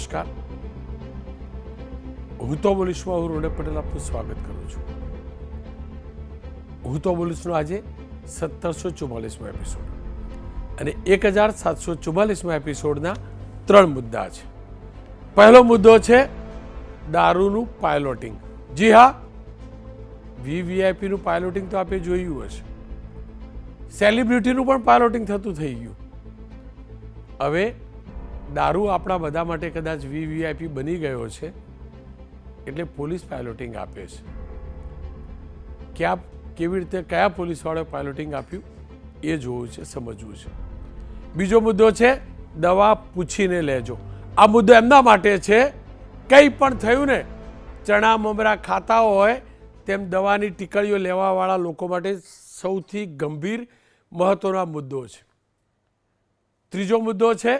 નમસ્કાર. હું તો બોલીશમાં હું રોનક પટેલ આપનું સ્વાગત કરું છું. હું તો બોલીશનો આજે 1744મો એપિસોડ અને 1744મા એપિસોડના 3 મુદ્દા છે. પહેલો મુદ્દો છે દારૂનું પાયલોટિંગ. જી હા, વીવીઆઈપીનું પાયલોટિંગ તો આપણે જોયું હશે, સેલિબ્રિટીનું પણ પાયલોટિંગ થતું થઈ ગયું. હવે દારૂ આપણા બધા માટે કદાચ વીવીઆઈપી બની ગયો છે, એટલે પોલીસ પાયલોટિંગ આપે છે. કેવી રીતે કયા પોલીસવાળાએ પાયલોટિંગ આપ્યું એ જોવું છે, સમજવું છે. બીજો મુદ્દો છે દવા પૂછીને લેજો. આ મુદ્દો એમના માટે છે, કંઈ પણ થયું ને, ચણા મમરા ખાતા હોય તેમ દવાની ટીકડીઓ લેવાવાળા લોકો માટે સૌથી ગંભીર મહત્વનો મુદ્દો છે. ત્રીજો મુદ્દો છે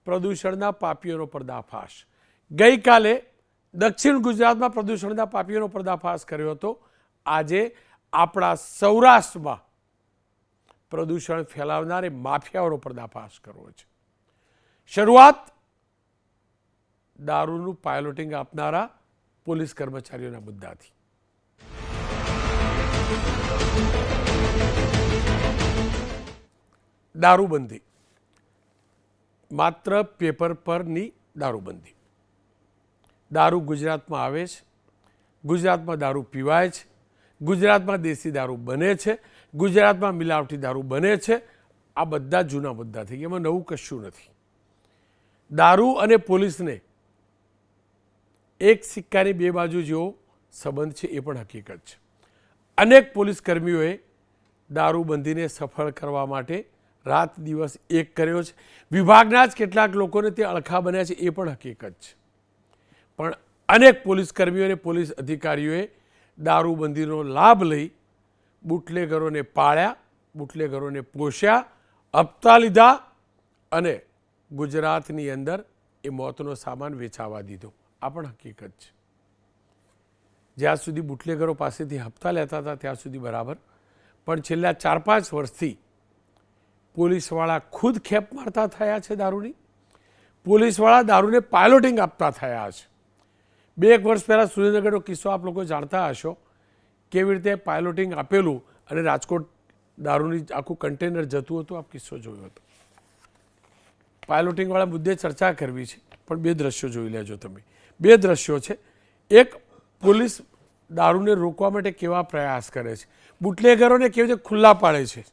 પ્રદૂષણના પાપીઓનો પર્દાફાશ. ગઈકાલે દક્ષિણ ગુજરાતમાં પ્રદૂષણના પાપીઓનો પર્દાફાશ કર્યો હતો. આજે આપણા સૌરાષ્ટ્રમાં પ્રદૂષણ ફેલાવનાર માફિયાઓનો પર્દાફાશ કરવો છે. શરૂઆત દારૂનું પાયલોટિંગ આપનારા પોલીસ કર્મચારીઓના મુદ્દાથી. દારૂબંધી માત્ર પેપર પરની દારૂબંધી. દારૂ ગુજરાતમાં આવે છે, ગુજરાતમાં દારૂ પીવાય છે, ગુજરાતમાં દેશી દારૂ બને છે, ગુજરાતમાં મિલાવટી દારૂ બને છે. આ બધા જૂના મુદ્દા થઈ ગયા, એમાં નવું કશું નથી. દારૂ અને પોલીસને એક સિક્કાની બે બાજુ જેવો સંબંધ છે, એ પણ હકીકત છે. અનેક પોલીસ કર્મીઓએ દારૂબંધીને સફળ કરવા માટે રાત દિવસ એક કર્યો છે. વિભાગના જ કેટલાક લોકોને તે અળખા બન્યા છે, એ પણ હકીકત છે. પણ અનેક પોલીસ કર્મીઓ અને પોલીસ અધિકારીઓએ દારૂબંધીનો લાભ લઈ બુટલેગરોને પાળ્યા, બુટલેગરોને પોષ્યા, હપ્તા લીધા અને ગુજરાતની અંદર એ મોતનો સામાન વેચાવા દીધો. આ પણ હકીકત છે. જ્યાં સુધી બુટલેગરો પાસેથી હપ્તા લેતા હતા ત્યાં સુધી બરાબર, પણ છેલ્લા 4-5 વર્ષથી પોલીસવાળા ખુદ ખેપ મારતા થયા છે દારૂની. પોલીસવાળા દારૂને પાયલોટિંગ આપતા થયા છે. 2 વર્ષ પહેલાં સુરેન્દ્રનગરનો કિસ્સો આપ લોકો જાણતા હશો, કેવી રીતે પાયલોટિંગ આપેલું અને રાજકોટ દારૂની આખું કન્ટેનર જતું હતું. આપ કિસ્સો જોયો હતો. પાયલોટિંગવાળા મુદ્દે ચર્ચા કરવી છે, પણ 2 દ્રશ્યો જોઈ લેજો તમે. 2 દ્રશ્યો છે. એક, પોલીસ દારૂને રોકવા માટે કેવા પ્રયાસ કરે છે, બુટલેગરોને કેવી રીતે ખુલ્લા પાડે છે,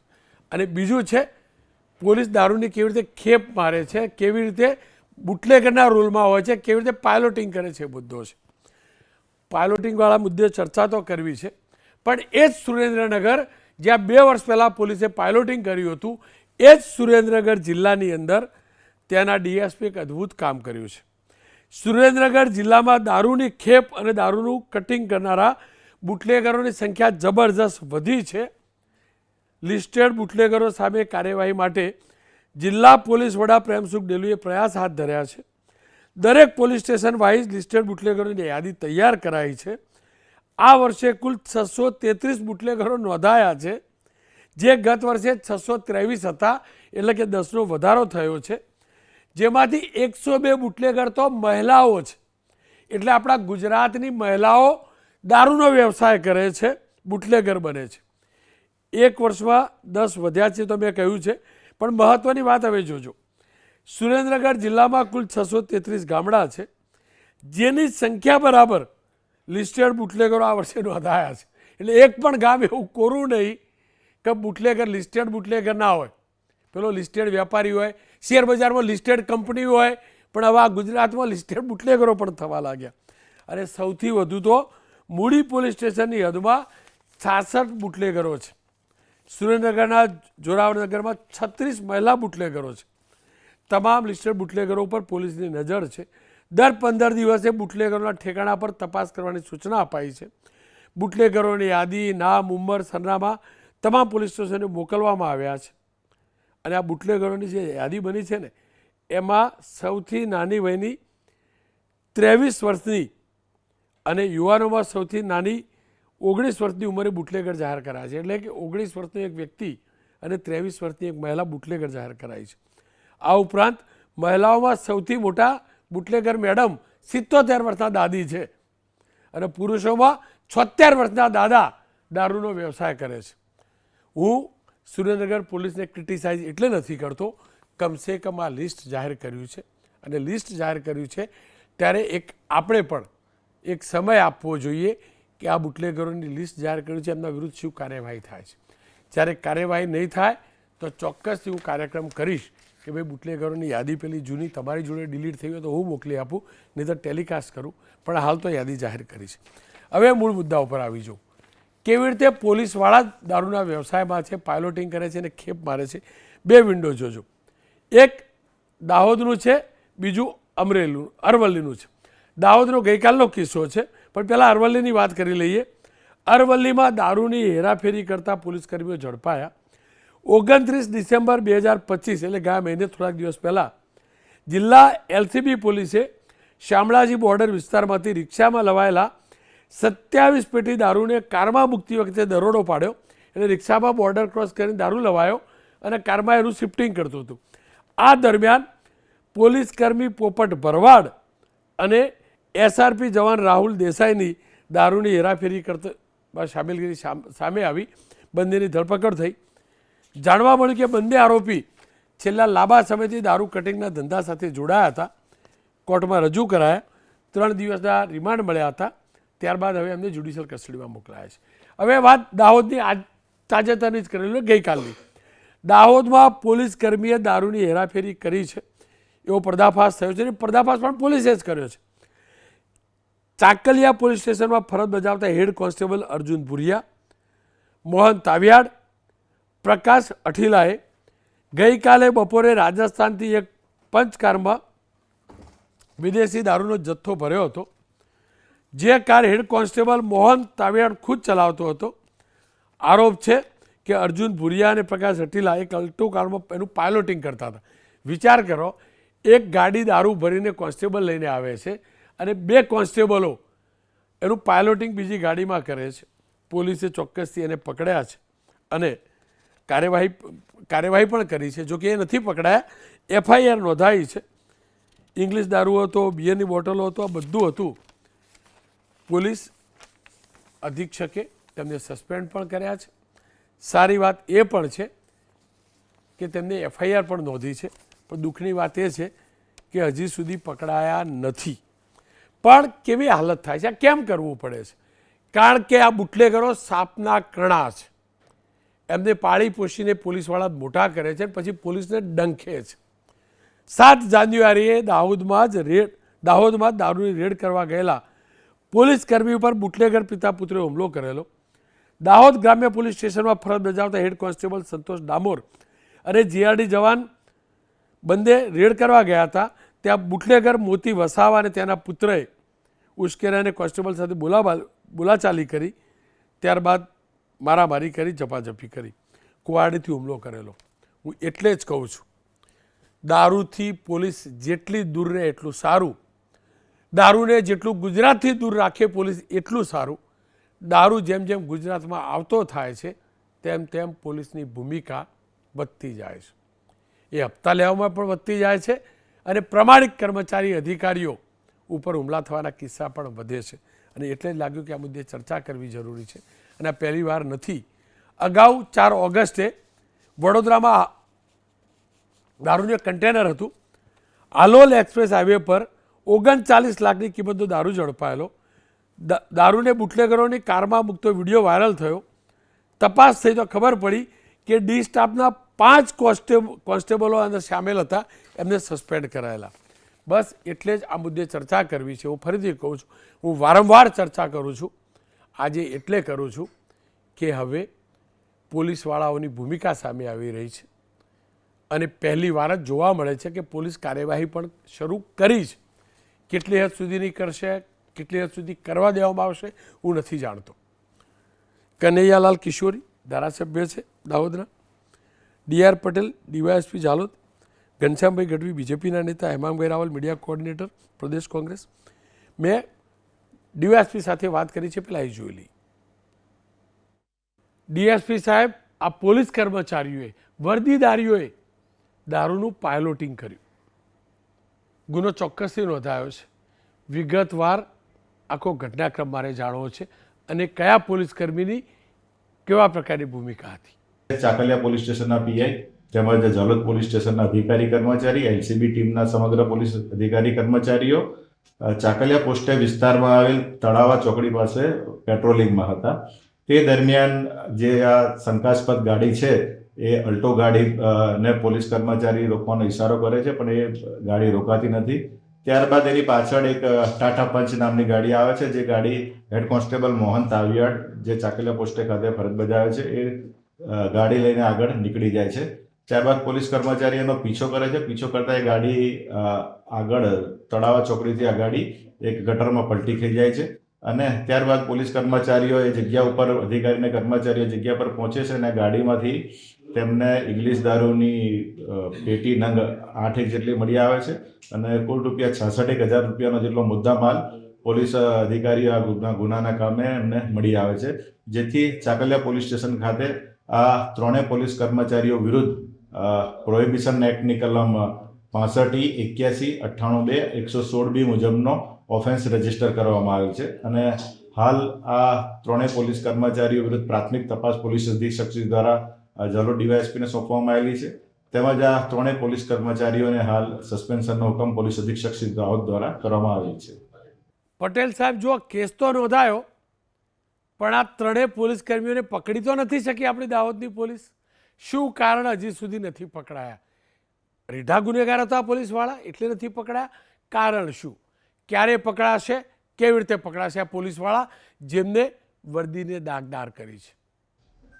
અને બીજું છે પોલીસ દારૂની કેવી રીતે ખેપ મારે છે, કેવી રીતે બુટલેગરના રોલમાં હોય છે, કેવી રીતે પાયલોટિંગ કરે છે. મુદ્દો છે. પાયલોટિંગવાળા મુદ્દે ચર્ચા તો કરવી છે, પણ એ જ સુરેન્દ્રનગર જ્યાં 2 વર્ષ પહેલાં પોલીસે પાયલોટિંગ કર્યું હતું, એ જ સુરેન્દ્રનગર જિલ્લાની અંદર ત્યાંના ડીએસપી એક અદ્ભુત કામ કર્યું છે. સુરેન્દ્રનગર જિલ્લામાં દારૂની ખેપ અને દારૂનું કટિંગ કરનારા બુટલેગરોની સંખ્યા જબરજસ્ત વધી છે. લિસ્ટેડ બુટલેગરો સામે કાર્યવાહી માટે જિલ્લા પોલીસ વડા પ્રેમસુખ ડેલુએ પ્રયાસ હાથ ધર્યા છે. દરેક પોલીસ સ્ટેશન વાઇઝ લિસ્ટેડ બુટલેગરોની યાદી તૈયાર કરાઈ છે. આ વર્ષે કુલ 633 બુટલેગરો નોંધાયા છે, જે ગત વર્ષે 623 હતા, એટલે કે 10નો વધારો થયો છે. જેમાંથી 102 બુટલેગર તો મહિલાઓ છે. એટલે આપણા ગુજરાતની મહિલાઓ દારૂનો વ્યવસાય કરે છે, બુટલેગર બને છે. 1 વર્ષમાં 10 વધ્યા છે તો મેં કહ્યું છે, પણ મહત્વની વાત હવે જોજો. સુરેન્દ્રનગર જિલ્લામાં કુલ 633 ગામડા છે, જેની સંખ્યા બરાબર લિસ્ટેડ બુટલેગરો આ વર્ષે નોંધાયા છે. એટલે એક પણ ગામ એવું કોરું નહીં કે બુટલેગર લિસ્ટેડ બુટલેગર ના હોય. પેલો લિસ્ટેડ વેપારી હોય, શેર બજારમાં લિસ્ટેડ કંપની હોય, પણ હવે આ ગુજરાતમાં લિસ્ટેડ બુટલેગરો પણ થવા લાગ્યા. અને સૌથી વધુ તો મૂડી પોલીસ સ્ટેશનની હદમાં 66 બુટલેગરો છે. સુરેન્દ્રનગરના જોરાવરનગરમાં 36 મહિલા બુટલેગરો છે. તમામ લિસ્ટેડ બુટલેગરો પર પોલીસની નજર છે. દર 15 દિવસે બુટલેગરોના ઠેકાણા પર તપાસ કરવાની સૂચના અપાઈ છે. બુટલેગરોની યાદી, નામ, ઉંમર, સરનામા તમામ પોલીસ સ્ટેશને મોકલવામાં આવ્યા છે. અને આ બુટલેગરોની જે યાદી બની છે ને, એમાં સૌથી નાની વયની 23 વર્ષની અને યુવાનોમાં સૌથી નાની 19 વર્ષની ઉંમરે બુટલેગર જાહેર કરાયા છે. એટલે કે 19 વર્ષનો એક વ્યક્તિ અને 23 વર્ષની એક મહિલા બુટલેગર જાહેર કરાઈ છે. આ ઉપરાંત મહિલાઓમાં સૌથી મોટા બુટલેગર મેડમ 77 વર્ષના દાદી છે અને પુરુષોમાં 76 વર્ષના દાદા દારૂનો વ્યવસાય કરે છે. હું સુરેન્દ્રનગર પોલીસને ક્રિટિસાઇઝ એટલે નથી કરતો, કમસે કમ આ લિસ્ટ જાહેર કર્યું છે અને લિસ્ટ જાહેર કર્યું છે ત્યારે આપણે પણ એક સમય આપવો જોઈએ કે આ બુટલેગરોની લિસ્ટ જાહેર કર્યું છે, એમના વિરુદ્ધ શું કાર્યવાહી થાય છે. જ્યારે કાર્યવાહી નહીં થાય તો ચોક્કસથી હું કાર્યક્રમ કરીશ કે ભાઈ બુટલેગરોની યાદી પેલી જૂની તમારી જોડે ડિલીટ થઈ હોય તો હું મોકલી આપું, નહીં તો ટેલિકાસ્ટ કરું, પણ હાલ તો યાદી જાહેર કરી છે. હવે મૂળ મુદ્દા ઉપર આવી જાઉં. કેવી રીતે પોલીસવાળા જ દારૂના વ્યવસાયમાં છે, પાયલોટિંગ કરે છે અને ખેપ મારે છે. બે વિન્ડો જોજો, એક દાહોદનું છે, બીજું અરવલ્લીનું છે. દાહોદનો ગઈકાલનો કિસ્સો છે, પણ પહેલાં અરવલ્લીની વાત કરી લઈએ. અરવલ્લીમાં દારૂની હેરાફેરી કરતા પોલીસકર્મીઓ ઝડપાયા. 29 ડિસેમ્બર 2025 એટલે ગયા મહિને થોડાક દિવસ પહેલાં જિલ્લા એલસીબી પોલીસે શામળાજી બોર્ડર વિસ્તારમાંથી રિક્ષામાં લવાયેલા 27 પેટી દારૂને કારમાં મૂકતી વખતે દરોડો પાડ્યો. એટલે રિક્ષામાં બોર્ડર ક્રોસ કરીને દારૂ લવાયો અને કારમાં એનું શિફ્ટિંગ કરતું હતું. આ દરમિયાન પોલીસકર્મી પોપટ ભરવાડ અને એસઆરપી જવાન રાહુલ દેસાઈની દારૂની હેરાફેરી કરતા શામેલગીરી સામે આવી. બંનેની ધરપકડ થઈ. જાણવા મળ્યું કે બંને આરોપી છેલ્લા લાંબા સમયથી દારૂ કટિંગના ધંધા સાથે જોડાયા હતા. કોર્ટમાં રજૂ કરાયા. 3 દિવસના રિમાન્ડ મળ્યા હતા. ત્યારબાદ હવે એમને જ્યુડિશિયલ કસ્ટડીમાં મોકલાયા છે. હવે વાત દાહોદની તાજેતરની જ કરેલી ગઈકાલની. દાહોદમાં પોલીસ કર્મીએ દારૂની હેરાફેરી કરી છે એવો પર્દાફાશ થયો છે. પર્દાફાશ પણ પોલીસે જ કર્યો છે. ચાકલિયા પોલીસ સ્ટેશનમાં ફરજ બજાવતા હેડ કોન્સ્ટેબલ અર્જુન ભુરિયા, મોહન તાવિયાડ, પ્રકાશ અઠીલાએ ગઈકાલે બપોરે રાજસ્થાનથી એક પંચકારમાં વિદેશી દારૂનો જથ્થો ભર્યો હતો. જે car head constable Mohan Taviyad ખુદ ચલાવતો હતો. આરોપ છે કે અર્જુન ભુરિયા અને પ્રકાશ અઠીલા એક અલ્ટો કારમાં એનું પાયલોટિંગ કરતા હતા. વિચાર કરો, એક ગાડી દારૂ ભરીને કોન્સ્ટેબલ લઈને આવે છે અને 2 કોન્સ્ટેબલો એનું પાયલોટિંગ બીજી ગાડીમાં કરે છે. પોલીસે ચોક્કસથી એને પકડ્યા છે અને કાર્યવાહી પણ કરી છે. જોકે એ નથી પકડાયા, એફઆઈઆર નોંધાઈ છે. ઇંગ્લિશ દારૂ હતો, બિયરની બોટલો હતો, આ બધું હતું. પોલીસ અધિક્ષકે તેમને સસ્પેન્ડ પણ કર્યા છે. સારી વાત એ પણ છે કે તેમને એફઆઈઆર પણ નોંધી છે, પણ દુઃખની વાત એ છે કે હજી સુધી પકડાયા નથી. પણ કેવી હાલત થાય છે, આ કેમ કરવું પડે છે? કારણ કે આ બુટલેગરો સાપના કણા છે. એમને પાળી પોષીને પોલીસવાળા મોટા કરે છે, પછી પોલીસને ડંખે છે. 7 જાન્યુઆરીએ દાહોદમાં દારૂની રેડ કરવા ગયેલા પોલીસ કર્મી ઉપર બુટલેગર પિતા પુત્રે હુમલો કરેલો. દાહોદ ગ્રામ્ય પોલીસ સ્ટેશનમાં ફરજ બજાવતા હેડ કોન્સ્ટેબલ સંતોષ ડામોર અને જીઆરડી જવાન બંને રેડ કરવા ગયા હતા. ત્યાં બુટલેગર મોતી વસાવા અને તેના પુત્રએ ઉશ્કેર્યા અને કોન્સ્ટેબલ સાથે બોલાચાલી કરી. ત્યારબાદ મારામારી કરી, ઝપાઝપી કરી, કુવાડીથી હુમલો કરેલો. હું એટલે જ કહું છું, દારૂથી પોલીસ જેટલી દૂર રહે એટલું સારું. દારૂને જેટલું ગુજરાતથી દૂર રાખે પોલીસ એટલું સારું. દારૂ જેમ જેમ ગુજરાતમાં આવતો થાય છે તેમ તેમ પોલીસની ભૂમિકા વધતી જાય છે. એ હપ્તા લેવામાં પણ વધતી જાય છે અને પ્રમાણિક કર્મચારી અધિકારીઓ ઉપર હુમલા થવાના કિસ્સા પણ વધે છે. અને એટલે જ લાગ્યું કે આ મુદ્દે ચર્ચા કરવી જરૂરી છે. અને આ પહેલી વાર નથી. અગાઉ 4 ઓગસ્ટે વડોદરામાં દારૂનું એક કન્ટેનર હતું. હાલોલ એક્સપ્રેસ હાઈવે પર 39 લાખની કિંમતનો દારૂ ઝડપાયેલો. દારૂને બુટલેગરોની કારમાં મૂકતો વિડીયો વાયરલ થયો. તપાસ થઈ તો ખબર પડી કે ડી સ્ટાફના 5 કોન્સ્ટેબલો અંદર સામેલ હતા, એમને સસ્પેન્ડ કરાયેલા. બસ એટલે જ આ મુદ્દે ચર્ચા કરવી છે. હું ફરીથી કહું છું, હું વારંવાર ચર્ચા કરું છું. આજે એટલે કરું છું કે હવે પોલીસવાળાઓની ભૂમિકા સામે આવી રહી છે અને પહેલી વાર જ જોવા મળે છે કે પોલીસ કાર્યવાહી પણ શરૂ કરી છે. કેટલી હદ સુધીની કરશે, કેટલી હદ સુધી કરવા દેવામાં આવશે, હું નથી જાણતો. કનૈયાલાલ કિશોરી ધારાસભ્ય છે દાહોદના, ડીઆર પટેલ ડીવાયએસપી ઝાલોદ, ઘનશ્યામભાઈ ગઢવી બીજેપીના નેતા, હેમાંગભાઈ રાવલ મીડિયા કોઓર્ડિનેટર પ્રદેશ કોંગ્રેસ. મેં ડીવાયએસપી સાથે વાત કરી છે, પેલા એ જોઈ લઈ. ડીએસપી સાહેબ, આ પોલીસ કર્મચારીઓએ, વર્દીદારીઓએ દારૂનું પાયલોટિંગ કર્યું. ગુનો ચોક્કસથી નોંધાયો છે, વિગતવાર આખો ઘટનાક્રમ મારે જાણવો છે અને કયા પોલીસ કર્મીની કેવા પ્રકારની ભૂમિકા હતી. ચાકલિયા પોલીસ સ્ટેશનના પીઆઈ તેમજ ઝાલોદ પોલીસ સ્ટેશનના અધિકારી કર્મચારી, એલસીબી ટીમના સમગ્ર પોલીસ અધિકારી કર્મચારીઓ ચાકલિયા પોસ્ટે વિસ્તારમાં આવેલ તળાવા ચોકડી પાસે પેટ્રોલિંગમાં હતા. તે દરમિયાન જે આ શંકાસ્પદ ગાડી છે એ અલ્ટો ગાડી ને પોલીસ કર્મચારી રોકવાનો ઇશારો કરે છે, પણ એ ગાડી રોકાતી નથી. ત્યારબાદ એની પાછળ એક ટાટા પંચ નામની ગાડી આવે છે, જે ગાડી હેડ કોન્સ્ટેબલ મોહન તાવિયાડ જે ચાકલિયા પોસ્ટે ખાતે ફરજ બજાવે છે એ ગાડી લઈને આગળ નીકળી જાય છે. ત્યારબાદ પોલીસ કર્મચારી એનો પીછો કરે છે. પીછો કરતા એ ગાડી આગળ તળાવા ચોકડીથી આ ગાડી એક ગટરમાં પલટી થઈ જાય છે અને ત્યારબાદ પોલીસ કર્મચારીઓ એ જગ્યા ઉપર અધિકારીને કર્મચારીઓ જગ્યા પર પહોંચે છે અને ગાડીમાંથી તેમને ઇંગ્લિશ દારૂની પેટી નંગ 8 જેટલી મળી આવે છે અને કુલ ₹66,000 જેટલો મુદ્દામાલ પોલીસ અધિકારીઓ આ ગુનાના કામે એમને મળી આવે છે, જેથી ચાકલિયા પોલીસ સ્ટેશન ખાતે આ ત્રણેય પોલીસ કર્મચારીઓ વિરુદ્ધ પ્રોહિબિશન એક્ટની કલમ 65E, 81, 98B, 116B મુજબનો ઓફેન્સ રજીસ્ટર કરવામાં આવેલ છે અને હાલ આ ત્રણેય પોલીસ કર્મચારીઓ વિરુદ્ધ પ્રાથમિક તપાસ પોલીસ અધિક્ષક દ્વારા ઝાલોદ ડીવાયએસપીને સોંપવામાં આવેલી છે. તેમજ આ ત્રણેય પોલીસ કર્મચારીઓને હાલ સસ્પેન્શનનો હુકમ પોલીસ અધિક્ષક શ્રી દાહોદ દ્વારા કરવામાં આવેલ છે. પટેલ સાહેબ, જો કેસ તો નોંધાયો પણ આ ત્રણેય પોલીસ કર્મીઓને પકડી તો નથી શકી આપણી દાહોદની પોલીસ. શું કારણ હજી સુધી નથી પકડાયા? રીઢા ગુનેગાર હતા પોલીસવાળા એટલે નથી પકડાયા? કારણ શું? ક્યારે પકડાશે? કેવી રીતે પકડાશે આ પોલીસવાળા જેમને વર્દીને દાગદાર કરી છે?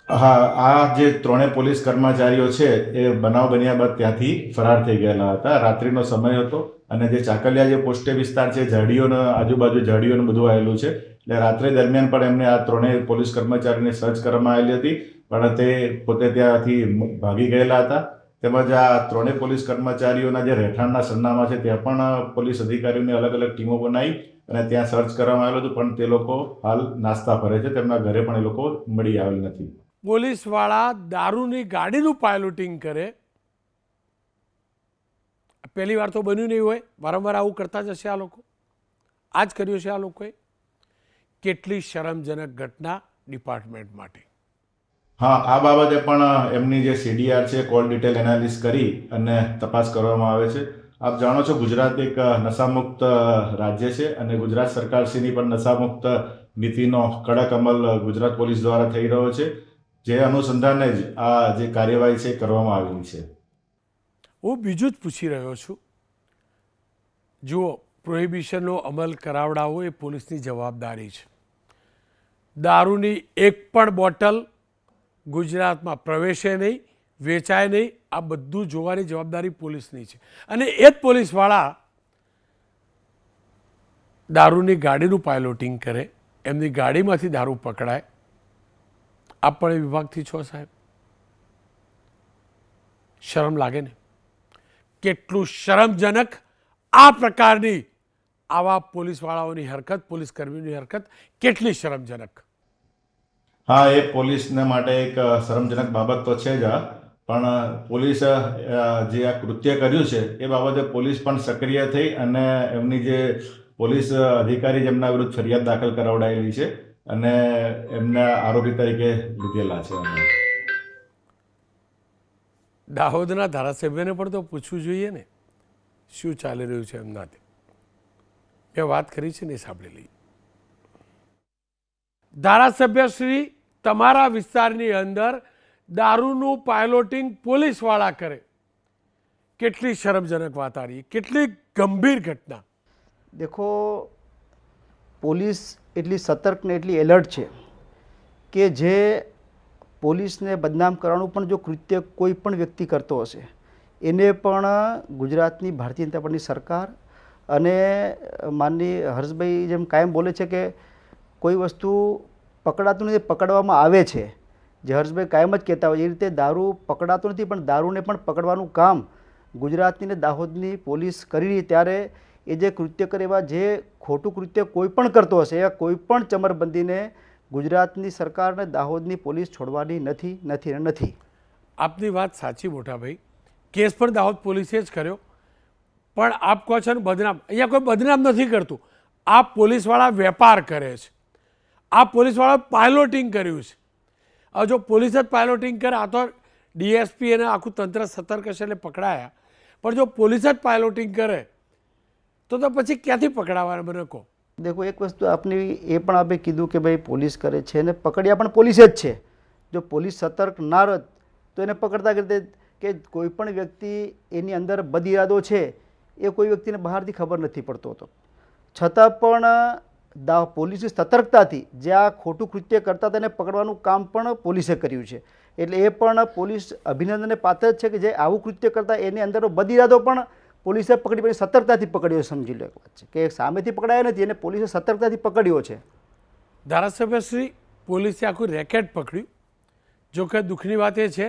હા, આ જે ત્રણેય પોલીસ કર્મચારીઓ છે એ બનાવ બન્યા બાદ ત્યાંથી ફરાર થઈ ગયેલા હતા. રાત્રિનો સમય હતો અને જે ચાકલિયા જે પોસ્ટે વિસ્તાર છે, ઝાડીઓનો આજુબાજુ ઝાડીઓને બધું આવેલું છે, એટલે રાત્રે દરમિયાન પણ એમને આ ત્રણેય પોલીસ કર્મચારીને સર્ચ કરવામાં આવેલી હતી, પણ તે પોતે ત્યાંથી ભાગી ગયેલા હતા. તેમજ આ ત્રણેય પોલીસ કર્મચારીઓના જે રહેઠાણના સરનામા છે ત્યાં પણ પોલીસ અધિકારીઓની અલગ અલગ ટીમો બનાવી અને ત્યાં સર્ચ કરવામાં આવેલું હતું, પણ તે લોકો હાલ નાસ્તા ફરે છે. તેમના ઘરે પણ એ લોકો મળી આવેલ નથી. પોલીસવાળા દારૂની ગાડીનું પાયલોટિંગ કરે, પહેલી વાર તો બન્યું નહીં હોય, વારંવાર આવું કરતા જ હશે આ લોકો. આ જ કર્યું છે આ લોકોએ. કેટલી શરમજનક ઘટના ડિપાર્ટમેન્ટ માટે. હા, આ બાબતે પણ એમની જે CDR છે, કોલ ડિટેલ એનાલિસિસ કરી અને તપાસ કરવામાં આવે છે. આપ જાણો છો, ગુજરાત એક નશામુક્ત રાજ્ય છે અને ગુજરાત સરકારશ્રીની પણ નશામુક્ત નીતિનો કડક અમલ ગુજરાત પોલીસ દ્વારા થઈ રહ્યો છે, જે અનુસંધાને જ આ જે કાર્યવાહી છે કરવામાં આવેલી છે. હું બીજું જ પૂછી રહ્યો છું. જુઓ, પ્રોહિબિશનનો અમલ કરાવડાવવો એ પોલીસની જવાબદારી છે. દારૂની એક પણ બોટલ ગુજરાતમાં પ્રવેશે નહીં, વેચાય નહીં, આ બધું જોવાની જવાબદારી પોલીસની છે. અને એ જ પોલીસવાળા દારૂની ગાડીનું પાયલોટિંગ કરે, એમની ગાડીમાંથી દારૂ પકડાય. આપ પણ એ વિભાગથી છો સાહેબ, શરમ લાગે ને? કેટલું શરમજનક આ પ્રકારની આવા પોલીસવાળાઓની હરકત, પોલીસ કર્મીઓની હરકત કેટલી શરમજનક. હા, એ પોલીસને માટે એક શરમજનક બાબત તો છે જ, પણ પોલીસ જે આ કૃત્ય કર્યું છે એ બાબતે પોલીસ પણ સક્રિય થઈ અને એમની જે પોલીસ અધિકારી જેમના વિરુદ્ધ ફરિયાદ દાખલ કરાવડાયેલી છે અને એમના આરોપી તરીકે લીધેલા છે. દાહોદના ધારાસભ્યને પણ તો પૂછવું જોઈએ ને શું ચાલી રહ્યું છે એમનાથી. મેં વાત કરી છે ને એ સાંભળી લઈએ. ધારાસભ્ય શ્રી, તમારા વિસ્તારની અંદર દારૂનું પાયલોટિંગ પોલીસવાળા કરે, કેટલી શરમજનક વાત આ રહી, કેટલી ગંભીર ઘટના. દેખો, પોલીસ એટલી સતર્ક ને એટલી એલર્ટ છે કે જે પોલીસને બદનામ કરવાનું પણ જો કૃત્ય કોઈ પણ વ્યક્તિ કરતો હશે એને પણ ગુજરાતની ભારતીય જનતા પાર્ટીની સરકાર અને માનનીય હર્ષભાઈ જેમ કાયમ બોલે છે કે કોઈ વસ્તુ પકડાતું નથી, પકડવામાં આવે છે. જે હર્ષભાઈ કાયમ જ કહેતા હોય એ રીતે દારૂ પકડાતો નથી, પણ દારૂને પણ પકડવાનું કામ ગુજરાતની ને દાહોદની પોલીસ કરી રહી. ત્યારે એ જે કૃત્ય કરે એવા જે ખોટું કૃત્ય કોઈ પણ કરતો હશે એ કોઈ પણ ચમરબંધીને ગુજરાતની સરકાર ને દાહોદની પોલીસ છોડવાની નથી. આપની વાત સાચી મોટા ભાઈ, કેસ પણ દાહોદ પોલીસે જ કર્યો, પણ આપ કહો છો ને બદનામ, અહીંયા કોઈ બદનામ નથી કરતું. આ પોલીસવાળા વેપાર કરે છે, આ પોલીસવાળા પાયલોટિંગ કર્યું છે. હવે જો પોલીસ જ પાયલોટિંગ કરે, આ તો ડીએસપી અને આખું તંત્ર સતર્ક હશે એટલે પકડાયા, પણ જો પોલીસ જ પાયલોટિંગ કરે તો પછી ક્યાંથી પકડાવાના મને કહો? દેખો, એક વસ્તુ આપની એ પણ આપણે કીધું કે ભાઈ પોલીસ કરે છે ને પકડ્યા પણ પોલીસે જ છે. જો પોલીસ સતર્ક ના રહત તો એને પકડતા કરતે કે કોઈ પણ વ્યક્તિ એની અંદર બદઇરાદો છે એ કોઈ વ્યક્તિને બહારથી ખબર નથી પડતો હતો, છતાં પણ પોલીસની સતર્કતાથી જે આ ખોટું કૃત્ય કરતા તેને પકડવાનું કામ પણ પોલીસે કર્યું છે. એટલે એ પણ પોલીસ અભિનંદનને પાત્ર જ છે કે જે આવું કૃત્ય કરતા એની અંદરનો બદઇરાદો પણ પોલીસે પકડી સતર્કતાથી પકડ્યો. સમજી લો એક વાત છે કે સામેથી પકડાયો નથી, એને પોલીસે સતર્કતાથી પકડ્યો છે. ધારાસભ્યશ્રી, પોલીસે આખું રેકેટ પકડ્યું. જો કે દુઃખની વાત એ છે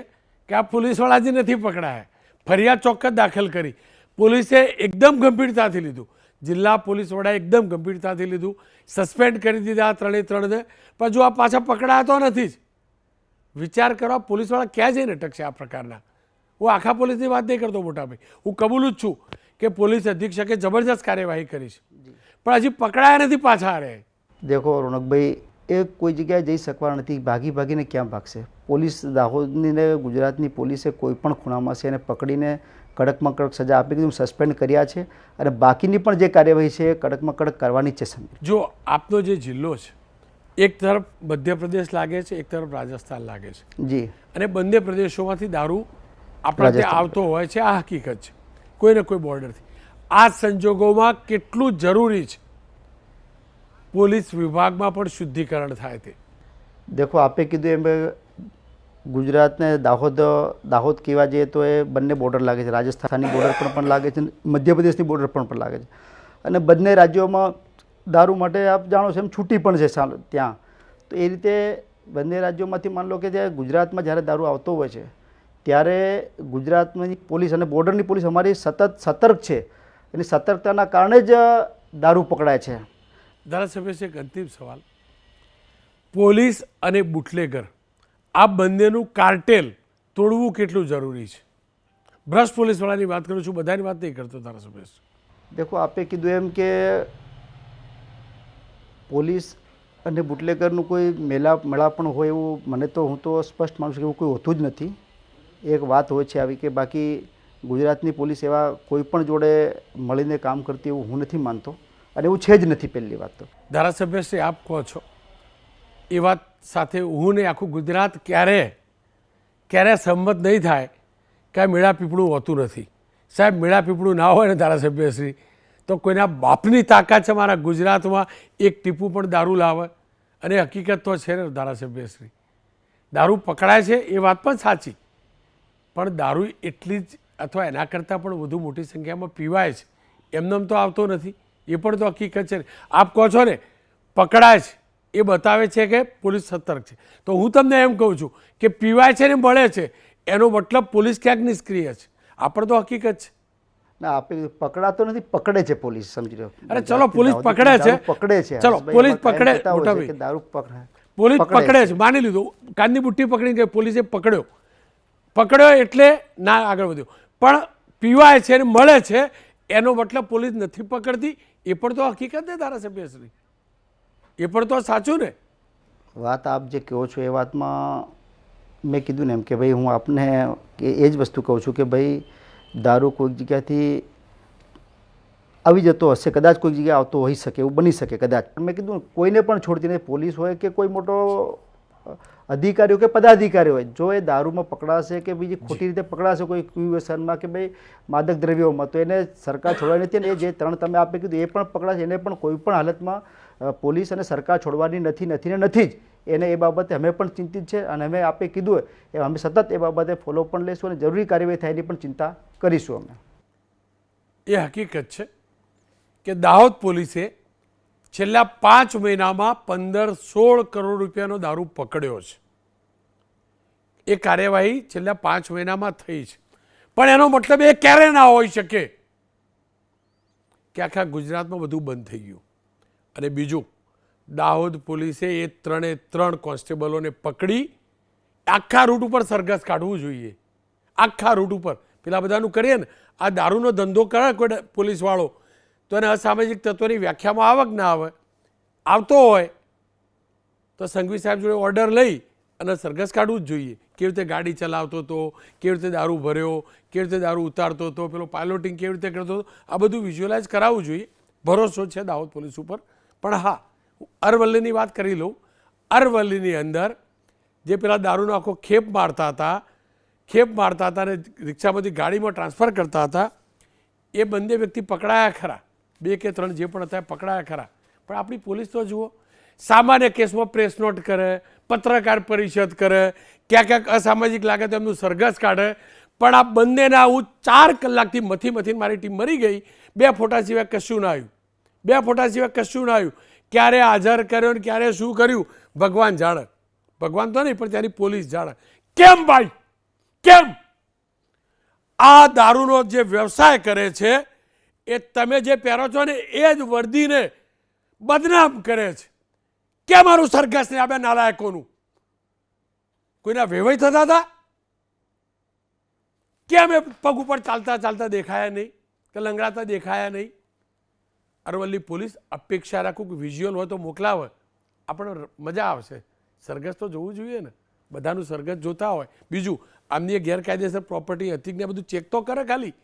કે આ પોલીસવાળા જ નથી પકડાયા, ફરિયાદ ચોક્કસ દાખલ કરી, પોલીસે એકદમ ગંભીરતાથી લીધું, જિલ્લા પોલીસ વડાએ એકદમ ગંભીરતાથી લીધું, સસ્પેન્ડ કરી દીધા ત્રણેય ત્રણને, પણ જો આ પાછા પકડાયા તો નથી જ. વિચાર કરવા પોલીસવાળા ક્યાં જઈને અટકશે આ પ્રકારના? હું આખા પોલીસની વાત નહીં કરતો મોટાભાઈ, હું કબૂલું જ છું કે પોલીસ અધિક્ષકે જબરજસ્ત કાર્યવાહી કરી છે, પણ હજી પકડાયા નથી પાછા. અરે દેખો રોનકભાઈ, એ કોઈ જગ્યાએ જઈ શકવા નથી, ભાગીને ક્યાં ભાગશે? પોલીસ દાહોદની ને ગુજરાતની પોલીસે કોઈ પણ ખૂણામાં છે એને પકડીને કડકમાં કડક સજા આપી દીધી, સસ્પેન્ડ કર્યા છે અને બાકીની પણ જે કાર્યવાહી છે એ કડકમાં કડક કરવાની જ છે. જો આપનો જે જિલ્લો છે, એક તરફ મધ્યપ્રદેશ લાગે છે, એક તરફ રાજસ્થાન લાગે છે જી, અને બંને પ્રદેશોમાંથી દારૂ આપણા ત્યાં આવતો હોય છે, આ હકીકત છે, કોઈને કોઈ બોર્ડરથી. આ સંજોગોમાં કેટલું જરૂરી છે પોલીસ વિભાગમાં પણ શુદ્ધિકરણ થાય તે? દેખો, આપે કીધું એમ ગુજરાતને દાહોદ કહેવા જઈએ તો એ બંને બોર્ડર લાગે છે, રાજસ્થાનની બોર્ડર પર પણ લાગે છે, મધ્યપ્રદેશની બોર્ડર પર પણ લાગે છે. અને બંને રાજ્યોમાં દારૂ માટે આપ જાણો છો એમ છૂટી પણ છે ત્યાં. તો એ રીતે બંને રાજ્યોમાંથી માન લો કે ત્યાં ગુજરાતમાં જ્યારે દારૂ આવતો હોય છે ત્યારે ગુજરાતની પોલીસ અને બોર્ડરની પોલીસ અમારી સતત સતર્ક છે, એની સતર્કતાના કારણે જ દારૂ પકડાય છે. ધારાસભ્ય, એક અંતિમ સવાલ, પોલીસ અને બુટલેગર આ બંનેનું કાર્ટેલ તોડવું કેટલું જરૂરી છે? ભ્રષ્ટ પોલીસવાળાની વાત કરું છું, બધાની વાત નહીં કરતો ધારાસભ્ય. દેખો, આપે કીધું એમ કે પોલીસ અને બુટલેગરનું કોઈ મેળાપણ હોય એવું મને તો, હું તો સ્પષ્ટ માનું છું કે એવું કોઈ હોતું જ નથી. એક વાત હોય છે આવી કે બાકી ગુજરાતની પોલીસ એવા કોઈ પણ જોડે મળીને કામ કરતી એવું હું નથી માનતો, અને એવું છે જ નથી. પહેલી વાત તો ધારાસભ્યશ્રી, આપ કહો છો એ વાત સાથે હું ને આખું ગુજરાત ક્યારે સંમત નહીં થાય કે મેળા પીપળું હોતું નથી. સાહેબ, મેળા પીપળું ના હોય ને ધારાસભ્યશ્રી, તો કોઈના બાપની તાકાત છે મારા ગુજરાતમાં એક ટીપું પણ દારૂ લાવે? અને હકીકત તો છે ને ધારાસભ્યશ્રી, દારૂ પકડાય છે એ વાત પણ સાચી, પણ દારૂ એટલી જ અથવા એના કરતાં પણ વધુ મોટી સંખ્યામાં પીવાય છે, એમનેમ તો આવતો નથી, એ પણ તો હકીકત છે ને. આપ કહો છો ને પકડાય છે, એ બતાવે છે કે પોલીસ સતર્ક છે. તો હું તમને એમ કહું છું કે પીવાય છે ને મળે છે, એનો મતલબ પોલીસ ક્યાંક નિષ્ક્રિય છે, આ પણ તો હકીકત છે. ના, આપે પકડાતો નથી, પકડે છે પોલીસ. સમજી લો. અરે ચલો, પોલીસ પકડે છે, ચલો પોલીસ પકડે, દારૂ પકડે, પોલીસ પકડે છે, માની લીધું, કાનની બુટ્ટી પકડીને પોલીસે પકડ્યો એટલે ના આગળ વધ્યો, પણ પીવાય છે ને મળે છે એનો મતલબ પોલીસ નથી પકડતી, એ પણ તો હકીકત ને ધારાસભ્યશ્રી, એ પણ તો સાચું ને? વાત આપ જે કહો છો એ વાતમાં મેં કીધું ને એમ કે ભાઈ હું આપને એ જ વસ્તુ કહું છું કે ભાઈ દારૂ કોઈક જગ્યાથી આવી જતો હશે, કદાચ કોઈક જગ્યાએ આવતો હોઈ શકે, એવું બની શકે કદાચ. મેં કીધું કોઈને પણ છોડતી નહીં, પોલીસ હોય કે કોઈ મોટો અધિકારીઓ કે પદાધિકારી હોય, જો એ દારૂમાં પકડાશે કે બીજી ખોટી રીતે પકડાશે કોઈ વ્યસનમાં કે ભાઈ માદક દ્રવ્યોમાં, તો એને સરકાર છોડવાની નથી. અને એ જે ત્રણ તમે આપે કીધું એ પણ પકડાશે, એને પણ કોઈ પણ હાલતમાં પોલીસ અને સરકાર છોડવાની નથી જ. એને એ બાબતે અમે પણ ચિંતિત છે, અને અમે આપે કીધું એ અમે સતત એ બાબતે ફોલો પણ લઈશું અને જરૂરી કાર્યવાહી થાય એની પણ ચિંતા કરીશું અમે. એ હકીકત છે કે દાહોદ પોલીસે છેલ્લા 5 મહિનામાં 15-16 કરોડ રૂપિયાનો દારૂ પકડ્યો છે. એ કાર્યવાહી છેલ્લા 5 મહિનામાં થઈ છે, પણ એનો મતલબ એ ક્યારે ના હોઈ શકે કે આખા ગુજરાતમાં બધું બંધ થઈ ગયું. અને બીજું, દાહોદ પોલીસે એ 3 કોન્સ્ટેબલોને પકડી આખા રૂટ ઉપર સરઘસ કાઢવું જોઈએ, આખા રૂટ ઉપર પેલા બધાનું કરીએ ને, આ દારૂનો ધંધો કરે કોઈ પોલીસવાળો તો એને અસામાજિક તત્વોની વ્યાખ્યામાં આવક ના આવે, આવતો હોય તો સંઘવી સાહેબ જોડે ઓર્ડર લઈ અને સરઘસ કાઢવું જ જોઈએ. કેવી રીતે ગાડી ચલાવતો હતો, કેવી રીતે દારૂ ભર્યો, કેવી રીતે દારૂ ઉતારતો હતો, પેલો પાયલોટિંગ કેવી રીતે કરતો હતો, આ બધું વિઝ્યુઅલાઇઝ કરાવવું જોઈએ. ભરોસો છે દાહોદ પોલીસ ઉપર. પણ હા, અરવલ્લીની વાત કરી લઉં. અરવલ્લીની અંદર જે પેલા દારૂનો આખો ખેપ મારતા હતા અને રિક્ષામાંથી ગાડીમાં ટ્રાન્સફર કરતા હતા, એ બંને વ્યક્તિ પકડાયા ખરા, 2 કે 3 જે પણ હતા પકડાયા ખરા. પણ આપણી પોલીસ તો જુઓ, સામાન્ય કેસમાં પ્રેસ નોટ કરે, પત્રકાર પરિષદ કરે, ક્યાંક અસામાજિક લાગે તો એમનું સરઘસ કાઢે. પણ આ બંનેના હું 4 કલાકથી મથી મારી ટીમ મરી ગઈ. 2 ફોટા સિવાય કશું ના આવ્યું, 2 ફોટા સિવાય કશું ના આવ્યું. ક્યારે હાજર કર્યો ને ક્યારે શું કર્યું ભગવાન જાણે. ભગવાન તો નહીં પણ ત્યાંની પોલીસ જાણે. કેમ ભાઈ, કેમ આ દારૂનો જે વ્યવસાય કરે છે એ તમે જે પહેરો છો ને એ જ વર્દીને બદનામ કરે છે. કેમ મારું સરઘસ ને આ બે નાલાયકોનું કોઈના વેવાઈ થતા હતા? કેમ એ પગ ઉપર ચાલતા દેખાયા નહીં કે લંગડાતા દેખાયા નહીં? અરવલ્લી પોલીસ અપેક્ષા રાખું કે વિઝ્યુઅલ હોય તો મોકલાવે, આપણે મજા આવશે. સરઘસ તો જોવું જોઈએ ને, બધાનું સરઘસ જોતા હોય. બીજું આમની એ ગેરકાયદેસર પ્રોપર્ટી હતી ને બધું ચેક તો કરે. ખાલી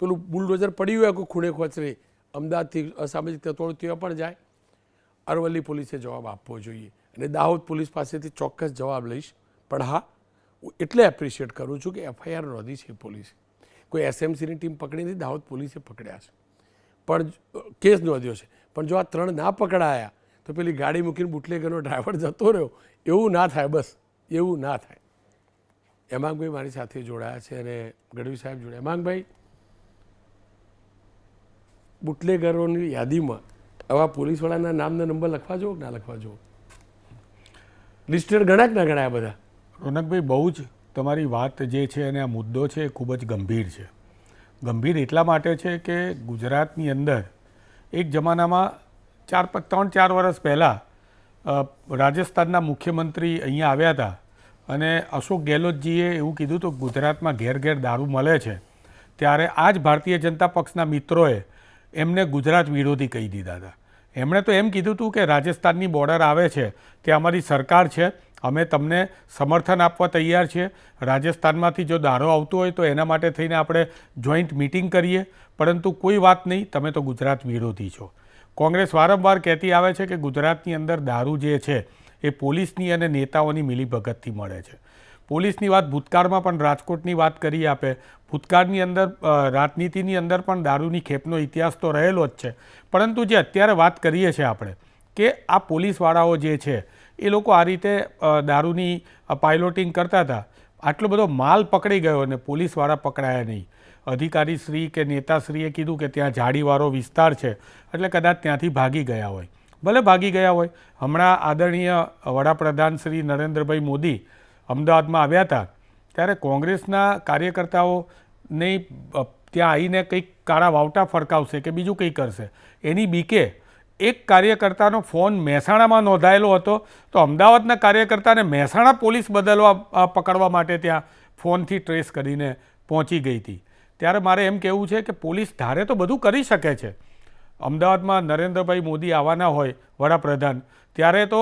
પેલું બુલડોઝર પડ્યું હોય કોઈ ખૂણે ખોચરે અમદાવાદથી અસામાજિક તત્વો ત્યાં પણ જાય. અરવલ્લી પોલીસે જવાબ આપવો જોઈએ અને દાહોદ પોલીસ પાસેથી ચોક્કસ જવાબ લઈશ. પણ હા, હું એટલે એપ્રિશિએટ કરું છું કે FIR નોંધી છે પોલીસે. કોઈ SMCની ટીમ પકડી નથી, દાહોદ પોલીસે પકડ્યા છે, પણ કેસ નોંધ્યો છે. પણ જો આ 3 ના પકડાયા તો પેલી ગાડી મૂકીને બુટલેગરનો ડ્રાઈવર જતો રહ્યો, એવું ના થાય. બસ એવું ના થાય. હેમાંગભાઈ મારી સાથે જોડાયા છે અને ગઢવી સાહેબ જોડે. હેમાંગભાઈ, બુટલેગરોની યાદીમાં આવા પોલીસવાળાના નામના નંબર લખવા જુઓ કે ના લખવા જુઓ? લિસ્ટેડ ગણાય કે ના ગણાયા બધા? રોનકભાઈ, બહુ જ તમારી વાત જે છે અને આ મુદ્દો છે એ ખૂબ જ ગંભીર છે. ગંભીર એટલા માટે છે કે ગુજરાતની અંદર એક જમાનામાં 3-4 વર્ષ પહેલાં રાજસ્થાનના મુખ્યમંત્રી અહીંયા આવ્યા હતા અને અશોક ગેહલોતજીએ એવું કીધું હતું ગુજરાતમાં ઘેર ઘેર દારૂ મળે છે. ત્યારે આ જ ભારતીય જનતા પક્ષના મિત્રોએ એમને ગુજરાત વિરોધી કહી દીધા હતા. એમણે તો એમ કીધું હતું કે રાજસ્થાનની બોર્ડર આવે છે તે અમારી સરકાર છે, અમે તમને સમર્થન આપવા તૈયાર છીએ. રાજસ્થાનમાંથી જો દારૂ આવતો હોય તો એના માટે થઈને આપણે જોઈન્ટ મિટિંગ કરીએ, પરંતુ કોઈ વાત નહીં, તમે તો ગુજરાત વિરોધી છો. કોંગ્રેસ વારંવાર કહેતી આવે છે કે ગુજરાતની અંદર દારૂ જે છે એ પોલીસની અને નેતાઓની મિલીભગતથી મળે છે. પોલીસની વાત ભૂતકાળમાં પણ રાજકોટની વાત કરી આપે. ભૂતકાળની અંદર રાજનીતિની અંદર પણ દારૂની ખેપનો ઇતિહાસ તો રહેલો જ છે, પરંતુ જે અત્યારે વાત કરીએ છીએ આપણે કે આ પોલીસવાળાઓ જે છે એ લોકો આ રીતે દારૂની પાયલોટિંગ કરતા હતા. આટલો બધો માલ પકડી ગયો અને પોલીસવાળા પકડાયા નહીં. અધિકારીશ્રી કે નેતાશ્રીએ કીધું કે ત્યાં ઝાડીવાળો વિસ્તાર છે એટલે કદાચ ત્યાંથી ભાગી ગયા હોય. ભલે ભાગી ગયા હોય. હમણાં આદરણીય વડાપ્રધાન શ્રી નરેન્દ્રભાઈ મોદી અમદાવાદમાં આવ્યા હતા ત્યારે કોંગ્રેસના કાર્યકર્તાઓને ત્યાં આવીને કંઈક કાળા વાવટા ફરકાવશે કે બીજું કંઈ કરશે એની બીકે એક કાર્યકર્તાનો ફોન મહેસાણામાં નોંધાયેલો હતો તો અમદાવાદના કાર્યકર્તાને મહેસાણા પોલીસ પકડવા માટે ત્યાં ફોનથી ટ્રેસ કરીને પહોંચી ગઈ હતી. ત્યારે મારે એમ કહેવું છે કે પોલીસ ધારે તો બધું કરી શકે છે. અમદાવાદમાં નરેન્દ્રભાઈ મોદી આવવાના હોય વડાપ્રધાન ત્યારે તો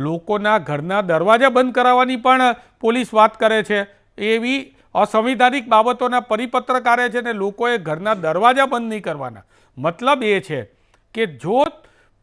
લોકોના ઘરના દરવાજા બંધ કરાવવાની પણ પોલીસ વાત કરે છે. એવી અસંવિધાનિક બાબતોના પરિપત્ર કાઢે છે ને લોકોએ ઘરના દરવાજા બંધ નહીં કરવાના. મતલબ એ છે કે જો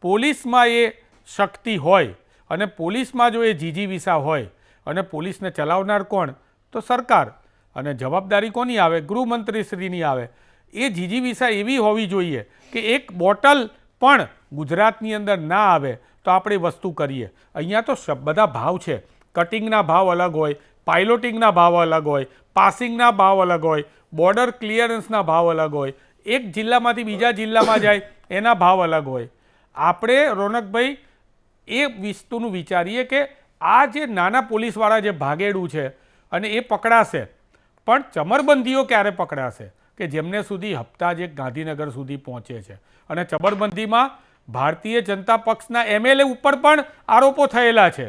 પોલીસમાં એ શક્તિ હોય અને પોલીસમાં જો એ જીજીવિસા હોય અને પોલીસને ચલાવનાર કોણ તો સરકાર, અને જવાબદારી કોની આવે? ગૃહમંત્રીશ્રીની આવે. એ જીજીવિસા એવી હોવી જોઈએ કે એક બોટલ પણ ગુજરાતની અંદર ના આવે તો આપણે વસ્તુ કરીએ. અહીંયા તો બધા ભાવ છે. કટિંગના ભાવ અલગ હોય, પાયલોટિંગના ભાવ અલગ હોય, પાસિંગના ભાવ અલગ હોય, બોર્ડર ક્લિયરન્સના ભાવ અલગ હોય, એક જિલ્લામાંથી બીજા જિલ્લામાં જાય એના ભાવ અલગ હોય. આપણે રોનકભાઈ એ વસ્તુનું વિચારીએ કે આ જે નાના પોલીસવાળા જે ભાગેડું છે અને એ પકડાશે, પણ ચમરબંધીઓ ક્યારે પકડાશે કે જેમને સુધી હપ્તા જે ગાંધીનગર સુધી પહોંચે છે. અને ચમરબંધીમાં ભારતીય જનતા પક્ષના MLA ઉપર પણ આરોપો થયેલા છે.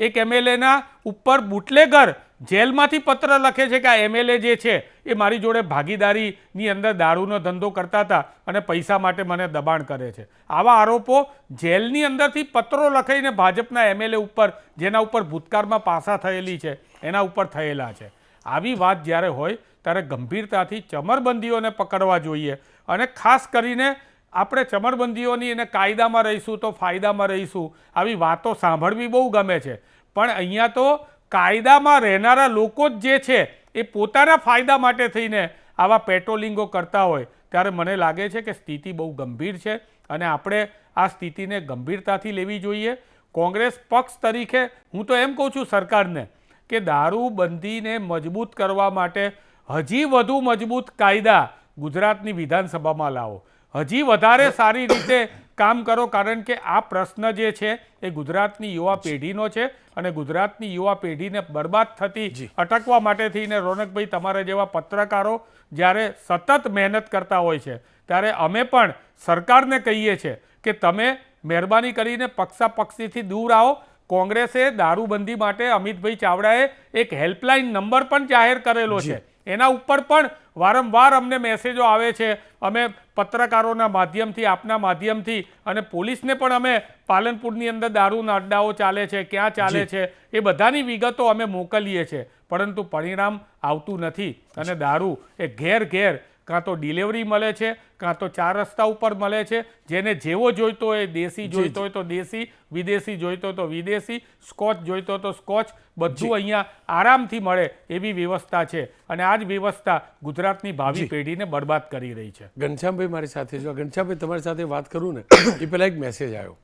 એક એમએલએના ઉપર બુટલેગર જેલમાંથી પત્ર લખે છે કે આ એમએલએ જે છે એ મારી જોડે ભાગીદારીની અંદર દારૂનો ધંધો કરતા હતા અને પૈસા માટે મને દબાણ કરે છે. આવા આરોપો જેલની અંદરથી પત્રો લખાઈને ભાજપના એમએલએ ઉપર, જેના ઉપર ભૂતકાળમાં પાસા થયેલી છે, એના ઉપર થયેલા છે. આવી વાત જ્યારે હોય ત્યારે ગંભીરતાથી ચમરબંધીઓને પકડવા જોઈએ. અને ખાસ કરીને આપણે ચમરબંધીઓની અને કાયદામાં રહીશું તો ફાયદામાં રહીશું આવી વાતો સાંભળવી બહુ ગમે છે, પણ અહીંયા તો કાયદામાં રહેનારા લોકો જ જે છે એ પોતાના ફાયદા માટે થઈને આવા પેટ્રોલિંગો કરતા હોય ત્યારે મને લાગે છે કે સ્થિતિ બહુ ગંભીર છે અને આપણે આ સ્થિતિને ગંભીરતાથી લેવી જોઈએ. કોંગ્રેસ પક્ષ તરીકે હું તો એમ કહું છું સરકારને કે દારૂબંધીને મજબૂત કરવા માટે હજી વધુ મજબૂત કાયદા ગુજરાતની વિધાનસભામાં લાવો, હજી વધારે સારી રીતે કામ કરો, કારણ કે આ પ્રશ્ન જે છે એ ગુજરાતની યુવા પેઢીનો છે અને ગુજરાતની યુવા પેઢીને બરબાદ થતી અટકવા માટે થઈને રોનકભાઈ તમારા જેવા પત્રકારો જ્યારે સતત મહેનત કરતા હોય છે ત્યારે અમે પણ સરકારને કહીએ છીએ કે તમે મહેરબાની કરીને પક્ષાપક્ષીથી દૂર આવો. કોંગ્રેસે દારૂબંધી માટે અમિતભાઈ ચાવડાએ એક હેલ્પલાઇન નંબર પણ જાહેર કરેલો છે, એના ઉપર પણ વારંવાર અમને મેસેજો આવે છે. અમે પત્રકારોના માધ્યમથી, આપના માધ્યમથી અને પોલીસને પણ અમે પાલનપુરની અંદર દારૂના અડ્ડાઓ ચાલે છે, ક્યાં ચાલે છે એ બધાની વિગતો અમે મોકલીએ છીએ, પરંતુ પરિણામ આવતું નથી અને દારૂ એ ઘેર ઘેર કાં તો ડિલિવરી મળે છે, કાં તો 4 રસ્તા ઉપર મળે છે. જેને જેવો જોઈતો હોય દેશી જોઈતો હોય તો દેશી, વિદેશી જોઈતો હોય તો વિદેશી, સ્કોચ જોઈતો હોય તો સ્કોચ, બધું અહીંયા આરામથી મળે એવી વ્યવસ્થા છે અને આ જ વ્યવસ્થા ગુજરાતની ભાવિ પેઢીને બરબાદ કરી રહી છે. ઘનશ્યામભાઈ મારી સાથે જો. ઘનશ્યામભાઈ તમારી સાથે વાત કરું ને એ પહેલાં એક મેસેજ આવ્યો,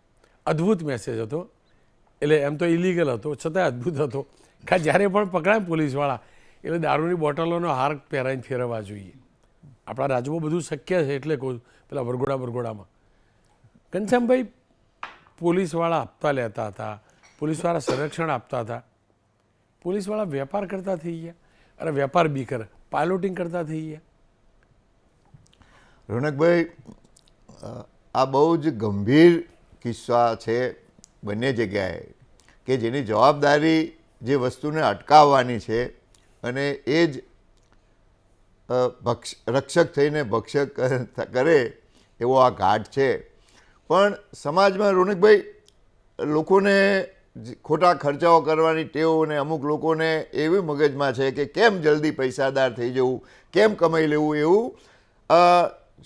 અદ્ભુત મેસેજ હતો. એટલે એમ તો ઇલીગલ હતો છતાં અદ્ભુત હતો કે જ્યારે પણ પકડાય પોલીસવાળા એટલે દારૂની બોટલોનો હાર પહેરાઈને ફેરવવા જોઈએ. આપણા રાજ્યમાં બધું શક્ય છે એટલે કહું, પેલા વરઘોડામાં ઘનશ્યામભાઈ પોલીસવાળા હપ્તા લેતા હતા, પોલીસવાળા સંરક્ષણ આપતા હતા, પોલીસવાળા વેપાર કરતા થઈ ગયા. અરે વેપાર બી કરે, પાયલોટિંગ કરતા થઈ ગયા. રોનકભાઈ, આ બહુ જ ગંભીર કિસ્સા છે બંને જગ્યાએ કે જેની જવાબદારી જે વસ્તુને અટકાવવાની છે અને એ જ રક્ષક થઈને ભક્ષક કરે એવો આ ઘાટ છે. પણ સમાજમાં રોનકભાઈ લોકોને ખોટા ખર્ચાઓ કરવાની ટેવ અને અમુક લોકોને એવી મગજમાં છે કે કેમ જલ્દી પૈસાદાર થઈ જવું, કેમ કમાઈ લેવું. એવું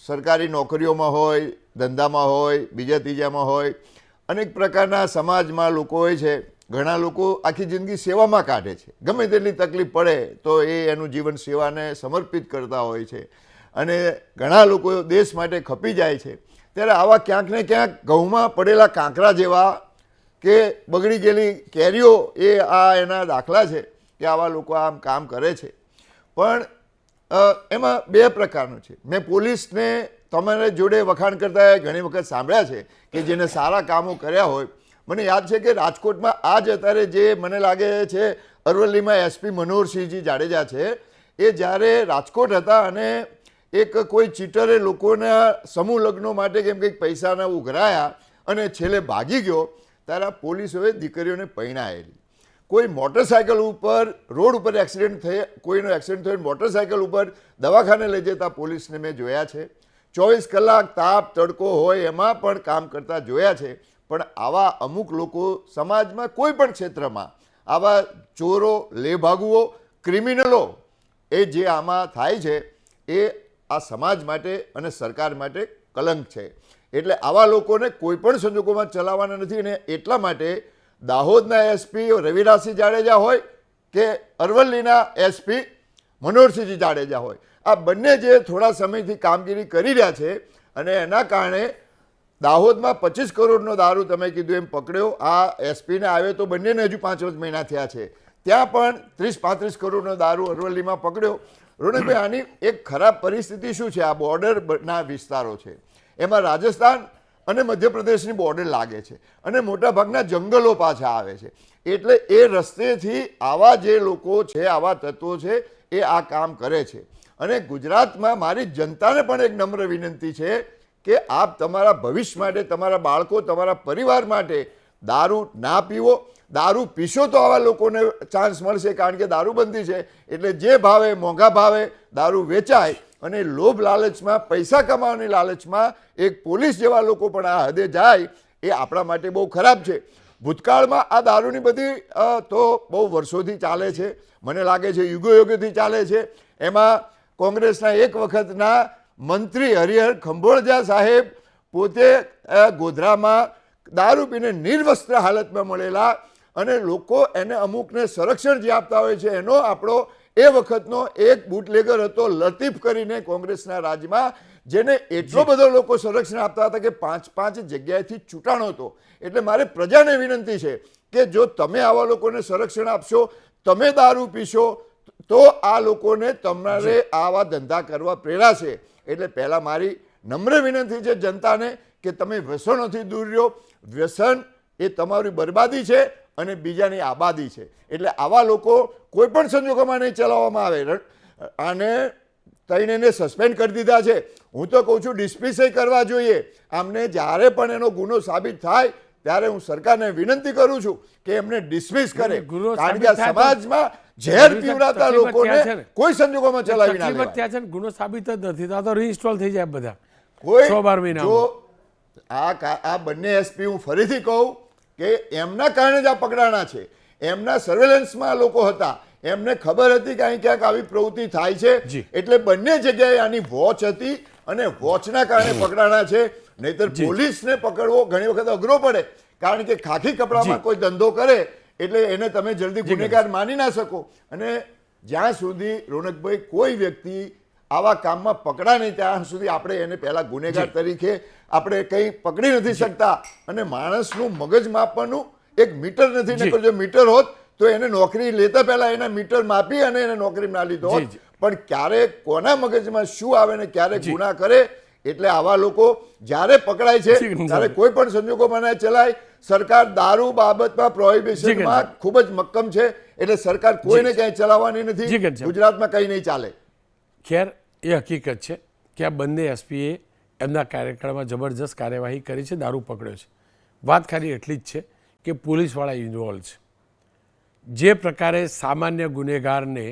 સરકારી નોકરીઓમાં હોય, ધંધામાં હોય, બીજા ત્રીજામાં હોય, અનેક પ્રકારના સમાજમાં લોકો હોય છે. ઘણા લોકો આખી જિંદગી સેવામાં કાઢે છે, ગમે તેટલી તકલીફ પડે તો એ એનું જીવન સેવાને સમર્પિત કરતા હોય છે અને ઘણા લોકો દેશ માટે ખપી જાય છે. ત્યારે આવા ક્યાંક ને ક્યાંક ઘઉંમાં પડેલા કાંકરા જેવા કે બગડી ગયેલી કેરીઓ એ આ એના દાખલા છે કે આવા લોકો આમ કામ કરે છે. પણ એમાં 2 પ્રકારનું છે. મેં પોલીસને તમારા જોડે વખાણ કરતા ઘણી વખત સાંભળ્યા છે કે જેને સારા કામો કર્યા હોય. મને યાદ છે કે રાજકોટમાં આ જ અત્યારે જે મને લાગે છે અરવલ્લીમાં એસપી મનોહરસિંહજી જાડેજા છે, એ જ્યારે રાજકોટ હતા અને એક કોઈ ચીટરે લોકોના સમૂહ લગ્નો માટે કેમ કંઈક પૈસાના ઉઘરાયા અને છેલ્લે ભાગી ગયો, ત્યારે પોલીસોએ દીકરીઓને પૈણાયેલી. કોઈ મોટરસાયકલ ઉપર રોડ ઉપર એક્સિડન્ટ થઈ, કોઈનો એક્સિડન્ટ થયો મોટરસાયકલ ઉપર દવાખાને લઈ જતા પોલીસને મેં જોયા છે. 24 કલાક તાપ તડકો હોય એમાં પણ કામ કરતા જોયા છે. પણ આવા અમુક લોકો સમાજમાં કોઈ પણ ક્ષેત્રમાં આવા ચોરો, લેભાગુઓ, ક્રિમિનલો એ જે આમાં થાય છે એ આ સમાજ માટે અને સરકાર માટે કલંક છે. એટલે આવા લોકોને કોઈ પણ સંજોગોમાં ચલાવવાના નથી. અને એટલા માટે દાહોદના એસપી રવિરાજસિંહ જાડેજા હોય કે અરવલ્લીના એસપી મનોહરસિંહજી જાડેજા હોય, આ બંને જે થોડા સમયથી કામગીરી કરી રહ્યા છે અને એના કારણે દાહોદમાં 25 કરોડનો દારૂ તમે કીધું એમ પકડ્યો. આ એસપીને આવ્યો તો બંનેને હજુ 5 મહિના થયા છે. ત્યાં પણ 30-35 કરોડનો દારૂ અરવલ્લીમાં પકડ્યો. રોનકભાઈ, આની એક ખરાબ પરિસ્થિતિ શું છે? આ બોર્ડરના વિસ્તારો છે, એમાં રાજસ્થાન અને મધ્યપ્રદેશની બોર્ડર લાગે છે અને મોટાભાગના જંગલો પાછા આવે છે. એટલે એ રસ્તેથી આવા જે લોકો છે, આવા તત્વો છે, એ આ કામ કરે છે. અને ગુજરાતમાં મારી જનતાને પણ એક નમ્ર વિનંતી છે કે આપ તમારા ભવિષ્ય માટે, તમારા બાળકો, તમારા પરિવાર માટે દારૂ ના પીવો. દારૂ પીશો તો આવા લોકોને ચાન્સ મળશે, કારણ કે દારૂબંધી છે એટલે જે ભાવે મોંઘા ભાવે દારૂ વેચાય અને લોભ લાલચમાં, પૈસા કમાવાની લાલચમાં એક પોલીસ જેવા લોકો પણ આ હદે જાય, એ આપણા માટે બહુ ખરાબ છે. ભૂતકાળમાં આ દારૂની બધી તો બહુ વર્ષોથી ચાલે છે, મને લાગે છે યુગોયુગોથી ચાલે છે. એમાં કોંગ્રેસના એક વખતના મંત્રી હરિહર ખંભોળજા સાહેબ પોતે ગોધરામાં દારૂ પીને નિર્વસ્ત્ર હાલતમાં મળેલા, અને લોકો એને અમુકને સંરક્ષણ જે આપતા હોય છે, એનો આપણો એ વખતનો એક બુટલેગર હતો લતીફ કરીને કોંગ્રેસના રાજમાં, જેને એટલો બધો લોકો સંરક્ષણ આપતા હતા કે 5 જગ્યાએથી છૂટાણો હતો. એટલે મારે પ્રજાને વિનંતી છે કે જો તમે આવા લોકોને સંરક્ષણ આપશો, તમે દારૂ પીશો, તો આ લોકોને તમારે આવા ધંધા કરવા પ્રેરાશે. એટલે પહેલાં મારી નમ્ર વિનંતી છે જનતાને કે તમે વ્યસનોથી દૂર રહ્યો. વ્યસન એ તમારી બરબાદી છે અને બીજાની આબાદી છે. એટલે આવા લોકો કોઈ પણ સંજોગોમાં નહીં ચલાવવામાં આવે. આને ત્રણેયને સસ્પેન્ડ કરી દીધા છે. હું તો કહું છું ડિસ્મિસ કરવા જોઈએ. આમને જ્યારે પણ એનો ગુનો સાબિત થાય ત્યારે હું સરકારને વિનંતી કરું છું કે એમને ડિસ્મિસ કરે, કારણ કે સમાજમાં ઝેર પીવડાવતા લોકોને કોઈ સંજોગોમાં ચલાવી ના લેવાય. ત્યાં છે ને ગુનો સાબિત જ નથી થતો, રીઇન્સ્ટોલ થઈ જાય બધા કોઈ 6-12 મહિના. જો આ બંને એસપી હું ફરીથી કહું કે એમના કારણે જ આ પકડાણા છે. એમના સર્વેલન્સમાં લોકો હતા, એમને ખબર હતી કે અહીં ક્યાંક આવી પ્રવૃત્તિ થાય છે, એટલે બંને જગ્યાએ આની વોચ હતી અને વોચના કારણે પકડાણા છે. નહીતર પોલીસને પકડવો ઘણી વખત અઘરો પડે, કારણ કે ખાખી કપડામાં કોઈ ધંધો કરે એટલે એને તમે જલ્દી ગુનેગાર માની ના શકો. અને જ્યાં સુધી રોનકભાઈ કોઈ વ્યક્તિ આવા કામમાં પકડા નહીં ત્યાં સુધી આપણે એને પહેલા ગુનેગાર તરીકે આપણે કંઈ પકડી નથી શકતા. અને માણસનું મગજ માપવાનું એક મીટર નથી, નકર જો મીટર હોત તો એને નોકરી લેતા પહેલા એના મીટર માપી અને એને નોકરી ના લીધો હોત. પણ ક્યારે કોના મગજમાં શું આવે ને ક્યારે ગુના કરે, એટલે આવા લોકો જ્યારે પકડાય છે ત્યારે કોઈ પણ સંજોગોમાં ના ચલાય. સરકાર દારૂ બાબતમાં પ્રોહિબિશનમાં ખૂબ જ મક્કમ છે, એટલે સરકાર કોઈને ક્યાંય ચલાવવાની નથી. ગુજરાતમાં કંઈ નહીં ચાલે. ખેર, એ હકીકત છે કે આ બંને એસપીએ એમના કાર્યકાળમાં જબરજસ્ત કાર્યવાહી કરી છે, દારૂ પકડ્યો છે. વાત ખાલી એટલી જ છે કે પોલીસવાળા ઇન્વોલ્વ છે. જે પ્રકારે સામાન્ય ગુનેગારને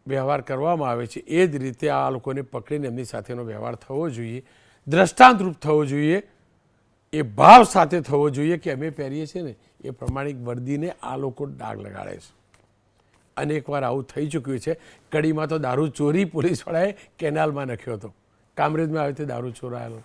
વ્યવહાર કરવામાં આવે છે એ જ રીતે આ લોકોને પકડીને એમની સાથેનો વ્યવહાર થવો જોઈએ, દ્રષ્ટાંતરૂપ થવો જોઈએ, એ ભાવ સાથે થવો જોઈએ કે અમે પહેરીએ છીએ ને એ પ્રમાણિક વર્દીને આ લોકો ડાઘ લગાડે છે. અનેકવાર આવું થઈ ચૂક્યું છે. કડીમાં તો દારૂ ચોરી પોલીસવાળાએ કેનાલમાં નાખ્યો હતો, કામરેજમાં આવી રીતે દારૂ ચોરાયેલો.